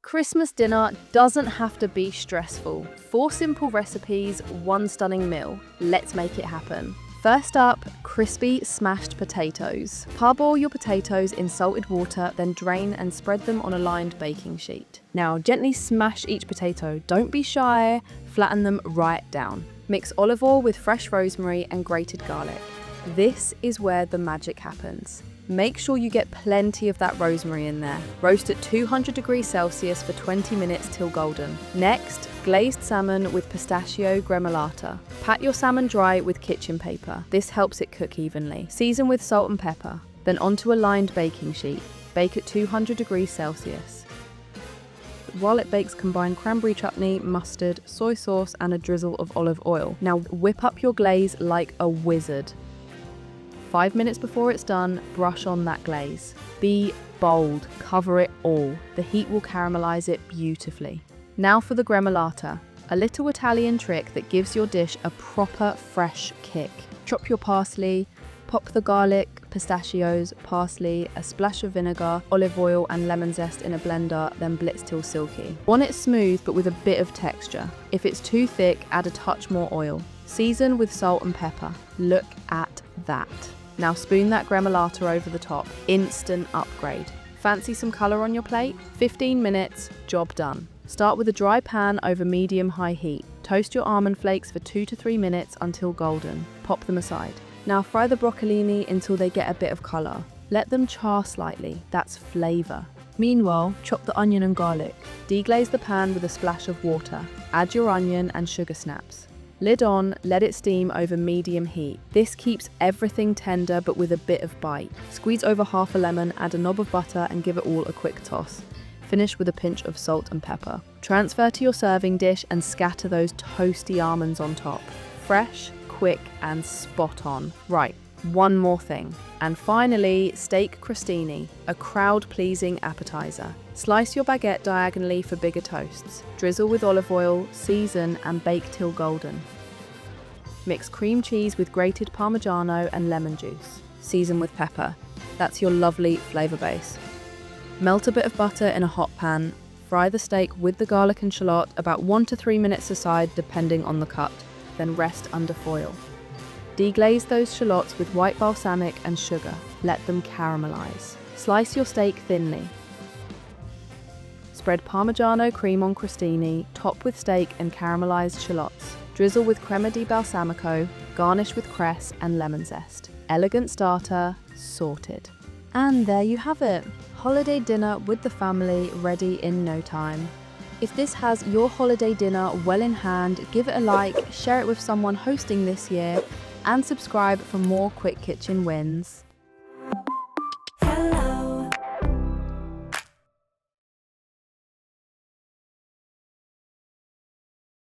Christmas dinner doesn't have to be stressful. 4 simple recipes, 1 stunning meal. Let's make it happen. First up, crispy smashed potatoes. Parboil your potatoes in salted water, then drain and spread them on a lined baking sheet. Now gently smash each potato. Don't be shy, flatten them right down. Mix olive oil with fresh rosemary and grated garlic. This is where the magic happens. Make sure you get plenty of that rosemary in there. Roast at 200 degrees Celsius for 20 minutes till golden. Next, glazed salmon with pistachio gremolata. Pat your salmon dry with kitchen paper. This helps it cook evenly. Season with salt and pepper. Then onto a lined baking sheet. Bake at 200 degrees Celsius. While it bakes, combine cranberry chutney, mustard, soy sauce, and a drizzle of olive oil. Now whip up your glaze like a wizard. 5 minutes before it's done, brush on that glaze. Be bold, cover it all. The heat will caramelize it beautifully. Now for the gremolata, a little Italian trick that gives your dish a proper fresh kick. Chop your parsley, pop the garlic, pistachios, parsley, a splash of vinegar, olive oil and lemon zest in a blender, then blitz till silky. Want it smooth but with a bit of texture. If it's too thick, add a touch more oil. Season with salt and pepper. Look at that. Now spoon that gremolata over the top. Instant upgrade. Fancy some colour on your plate? 15 minutes, job done. Start with a dry pan over medium-high heat. Toast your almond flakes for 2 to 3 minutes until golden. Pop them aside. Now fry the broccolini until they get a bit of colour. Let them char slightly, that's flavour. Meanwhile, chop the onion and garlic. Deglaze the pan with a splash of water. Add your onion and sugar snaps. Lid on, let it steam over medium heat. This keeps everything tender but with a bit of bite. Squeeze over half a lemon, add a knob of butter and give it all a quick toss. Finish with a pinch of salt and pepper. Transfer to your serving dish and scatter those toasty almonds on top. Fresh, quick and spot on. Right, one more thing. And finally, steak crostini, a crowd-pleasing appetizer. Slice your baguette diagonally for bigger toasts. Drizzle with olive oil, season and bake till golden. Mix cream cheese with grated Parmigiano and lemon juice. Season with pepper. That's your lovely flavour base. Melt a bit of butter in a hot pan. Fry the steak with the garlic and shallot about 1 to 3 minutes aside depending on the cut. Then rest under foil. Deglaze those shallots with white balsamic and sugar. Let them caramelize. Slice your steak thinly. Spread Parmigiano cream on crostini, top with steak and caramelized shallots. Drizzle with crema di balsamico, garnish with cress and lemon zest. Elegant starter, sorted. And there you have it. Holiday dinner with the family ready in no time. If this has your holiday dinner well in hand, give it a like, share it with someone hosting this year, and subscribe for more quick kitchen wins.